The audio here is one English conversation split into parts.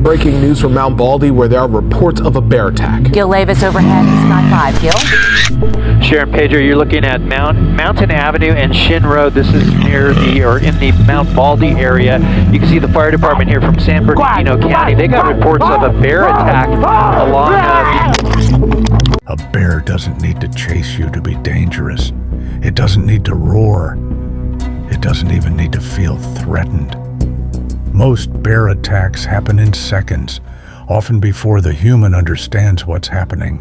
breaking news from Mount Baldy where there are reports of a bear attack. Gil Levis overhead, Scott 5. Gil? Sharon Pager, you're looking at Mountain Avenue and Shin Road. This is near in the Mount Baldy area. You can see the fire department here from San Bernardino County. They got reports of a bear attack along A bear doesn't need to chase you to be dangerous. It doesn't need to roar. It doesn't even need to feel threatened. Most bear attacks happen in seconds, often before the human understands what's happening.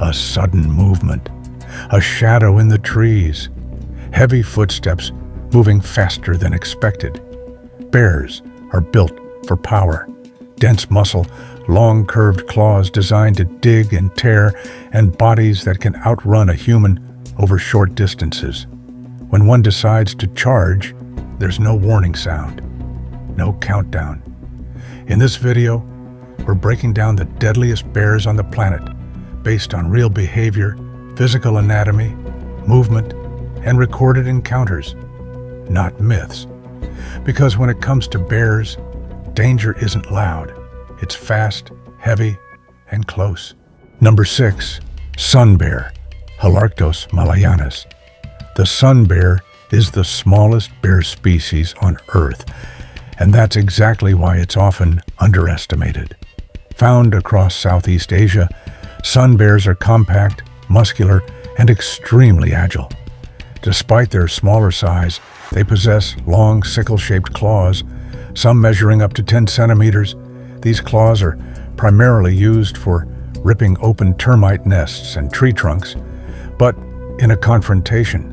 A sudden movement, a shadow in the trees, heavy footsteps moving faster than expected. Bears are built for power, dense muscle, long curved claws designed to dig and tear, and bodies that can outrun a human over short distances. When one decides to charge, there's no warning sound, no countdown. In this video, we're breaking down the deadliest bears on the planet based on real behavior, physical anatomy, movement, and recorded encounters, not myths. Because when it comes to bears, danger isn't loud. It's fast, heavy, and close. Number 6, sun bear, Halarctos malayanus. The sun bear is the smallest bear species on Earth, and that's exactly why it's often underestimated. Found across Southeast Asia, sun bears are compact, muscular, and extremely agile. Despite their smaller size, they possess long sickle-shaped claws, some measuring up to 10 centimeters. These claws are primarily used for ripping open termite nests and tree trunks, but in a confrontation,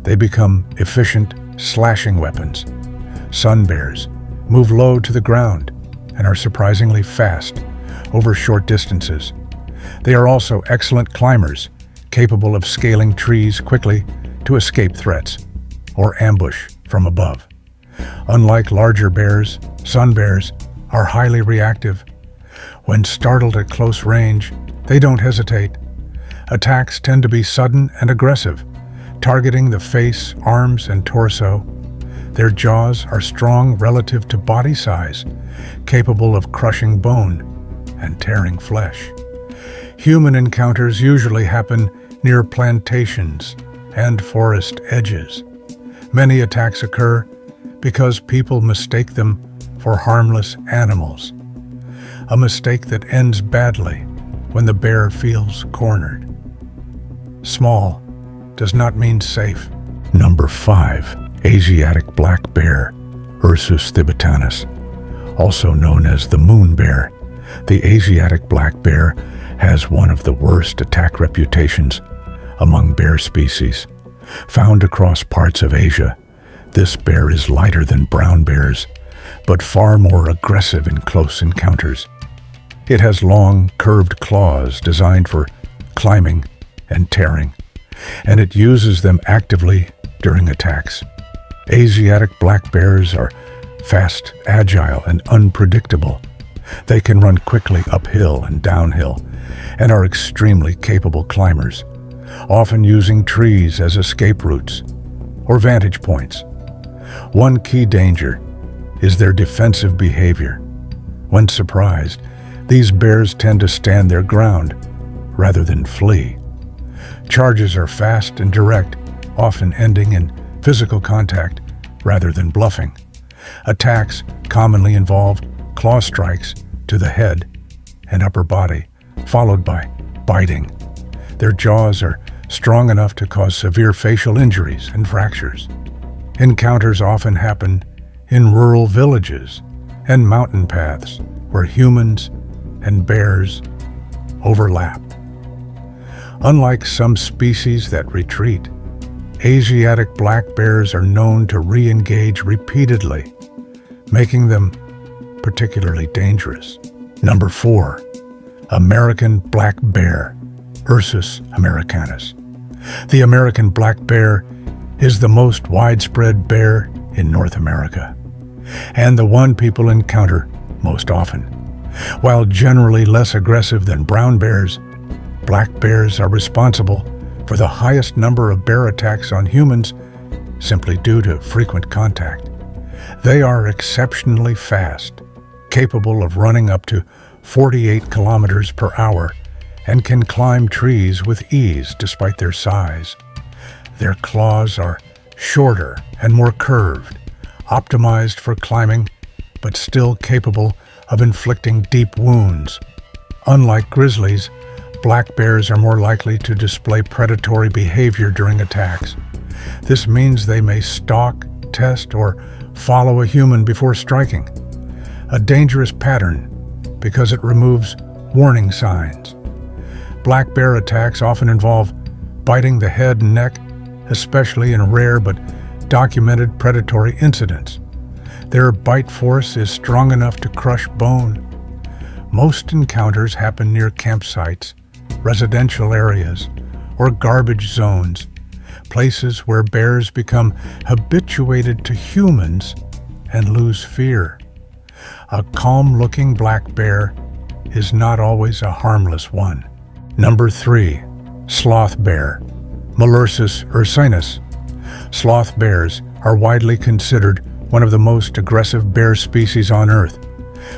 they become efficient slashing weapons. Sun bears move low to the ground and are surprisingly fast over short distances. They are also excellent climbers, capable of scaling trees quickly to escape threats or ambush from above. Unlike larger bears, sun bears are highly reactive. When startled at close range, they don't hesitate. Attacks tend to be sudden and aggressive, targeting the face, arms, and torso. Their jaws are strong relative to body size, capable of crushing bone and tearing flesh. Human encounters usually happen near plantations and forest edges. Many attacks occur because people mistake them for harmless animals, a mistake that ends badly when the bear feels cornered. Small does not mean safe. Number 5, Asiatic black bear, Ursus thibetanus, also known as the moon bear. The Asiatic black bear has one of the worst attack reputations among bear species. Found across parts of Asia, this bear is lighter than brown bears, but far more aggressive in close encounters. It has long, curved claws designed for climbing and tearing, and it uses them actively during attacks. Asiatic black bears are fast, agile, and unpredictable. They can run quickly uphill and downhill, and are extremely capable climbers, often using trees as escape routes or vantage points. One key danger is their defensive behavior. When surprised, these bears tend to stand their ground rather than flee. Charges are fast and direct, often ending in physical contact rather than bluffing. Attacks commonly involve claw strikes to the head and upper body, followed by biting. Their jaws are strong enough to cause severe facial injuries and fractures. Encounters often happen in rural villages and mountain paths where humans and bears overlap. Unlike some species that retreat, Asiatic black bears are known to re-engage repeatedly, making them particularly dangerous. Number 4, American black bear, Ursus americanus. The American black bear is the most widespread bear in North America, and the one people encounter most often. While generally less aggressive than brown bears, black bears are responsible for the highest number of bear attacks on humans simply due to frequent contact. They are exceptionally fast, capable of running up to 48 kilometers per hour and can climb trees with ease despite their size. Their claws are shorter and more curved, optimized for climbing, but still capable of inflicting deep wounds. Unlike grizzlies, black bears are more likely to display predatory behavior during attacks. This means they may stalk, test, or follow a human before striking. A dangerous pattern because it removes warning signs. Black bear attacks often involve biting the head and neck, especially in rare but documented predatory incidents. Their bite force is strong enough to crush bone. Most encounters happen near campsites, residential areas, or garbage zones, places where bears become habituated to humans and lose fear. A calm-looking black bear is not always a harmless one. Number 3. Sloth bear, Molursus ursinus. Sloth bears are widely considered one of the most aggressive bear species on Earth.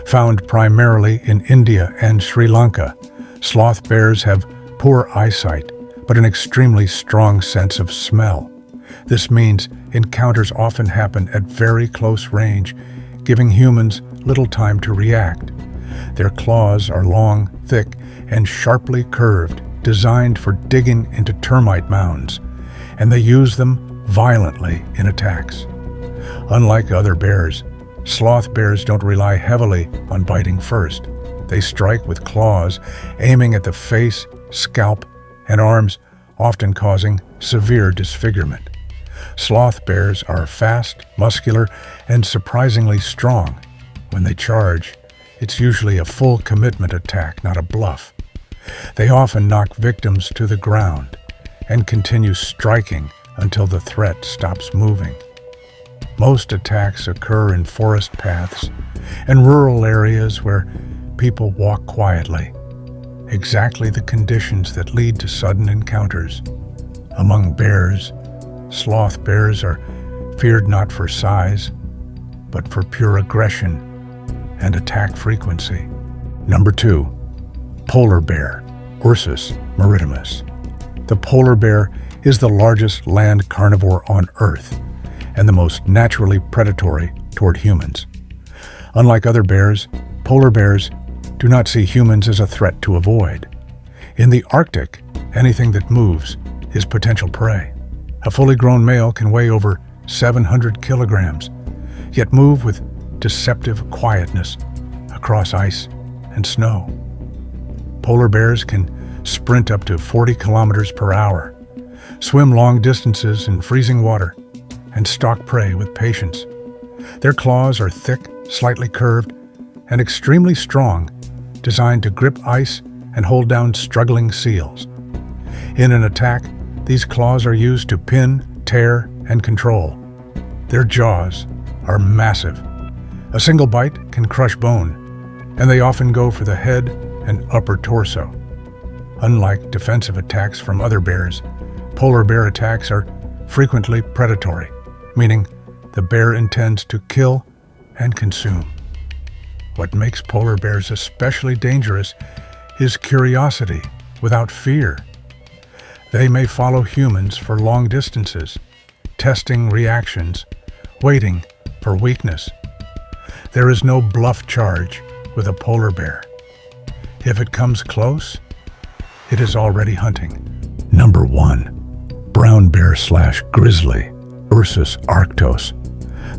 Found primarily in India and Sri Lanka, sloth bears have poor eyesight, but an extremely strong sense of smell. This means encounters often happen at very close range, giving humans little time to react. Their claws are long, thick, and sharply curved, designed for digging into termite mounds, and they use them violently in attacks. Unlike other bears, sloth bears don't rely heavily on biting first. They strike with claws, aiming at the face, scalp, and arms, often causing severe disfigurement. Sloth bears are fast, muscular, and surprisingly strong. When they charge, it's usually a full commitment attack, not a bluff. They often knock victims to the ground and continue striking until the threat stops moving. Most attacks occur in forest paths and rural areas where people walk quietly, exactly the conditions that lead to sudden encounters. Among bears, sloth bears are feared not for size, but for pure aggression and attack frequency. Number 2. Polar bear, Ursus maritimus. The polar bear is the largest land carnivore on Earth and the most naturally predatory toward humans. Unlike other bears, polar bears do not see humans as a threat to avoid. In the Arctic, anything that moves is potential prey. A fully grown male can weigh over 700 kilograms, yet move with deceptive quietness across ice and snow. Polar bears can sprint up to 40 kilometers per hour, swim long distances in freezing water, and stalk prey with patience. Their claws are thick, slightly curved, and extremely strong, designed to grip ice and hold down struggling seals. In an attack, these claws are used to pin, tear, and control. Their jaws are massive. A single bite can crush bone, and they often go for the head and upper torso. Unlike defensive attacks from other bears, polar bear attacks are frequently predatory, meaning the bear intends to kill and consume. What makes polar bears especially dangerous is curiosity without fear. They may follow humans for long distances, testing reactions, waiting for weakness. There is no bluff charge with a polar bear. If it comes close, it is already hunting. Number 1. Brown bear / grizzly, Ursus arctos.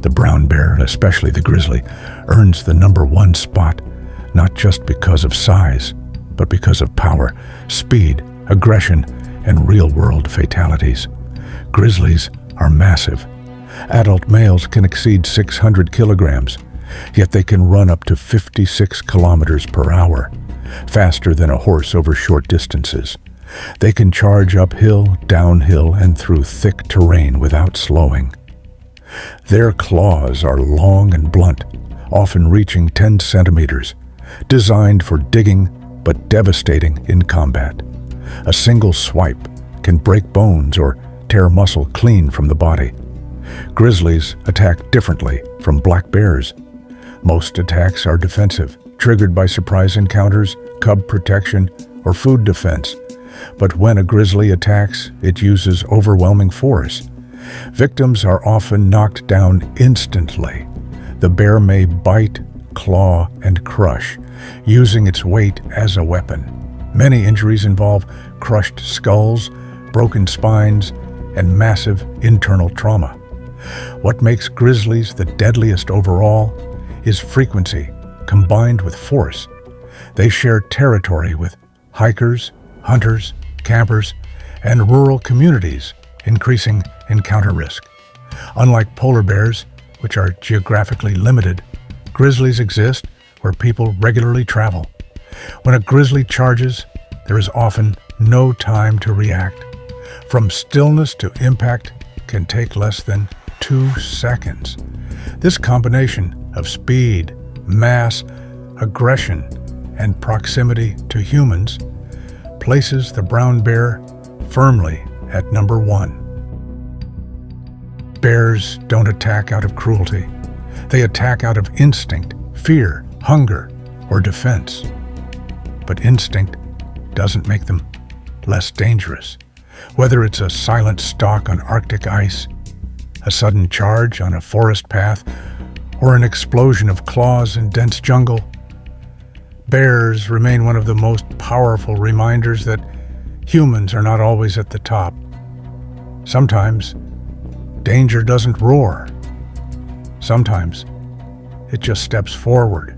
The brown bear, especially the grizzly, earns the number 1 spot, not just because of size, but because of power, speed, aggression, and real-world fatalities. Grizzlies are massive. Adult males can exceed 600 kilograms, yet they can run up to 56 kilometers per hour, faster than a horse over short distances. They can charge uphill, downhill, and through thick terrain without slowing. Their claws are long and blunt, often reaching 10 centimeters, designed for digging but devastating in combat. A single swipe can break bones or tear muscle clean from the body. Grizzlies attack differently from black bears. Most attacks are defensive, triggered by surprise encounters, cub protection, or food defense. But when a grizzly attacks, it uses overwhelming force. Victims are often knocked down instantly. The bear may bite, claw, and crush, using its weight as a weapon. Many injuries involve crushed skulls, broken spines, and massive internal trauma. What makes grizzlies the deadliest overall is frequency combined with force. They share territory with hikers, hunters, campers, and rural communities, increasing encounter risk. Unlike polar bears, which are geographically limited, grizzlies exist where people regularly travel. When a grizzly charges, there is often no time to react. From stillness to impact can take less than 2 seconds. This combination of speed, mass, aggression, and proximity to humans places the brown bear firmly at number 1. Bears don't attack out of cruelty. They attack out of instinct, fear, hunger, or defense. But instinct doesn't make them less dangerous. Whether it's a silent stalk on Arctic ice, a sudden charge on a forest path, or an explosion of claws in dense jungle, bears remain one of the most powerful reminders that humans are not always at the top. Sometimes, danger doesn't roar. Sometimes, it just steps forward.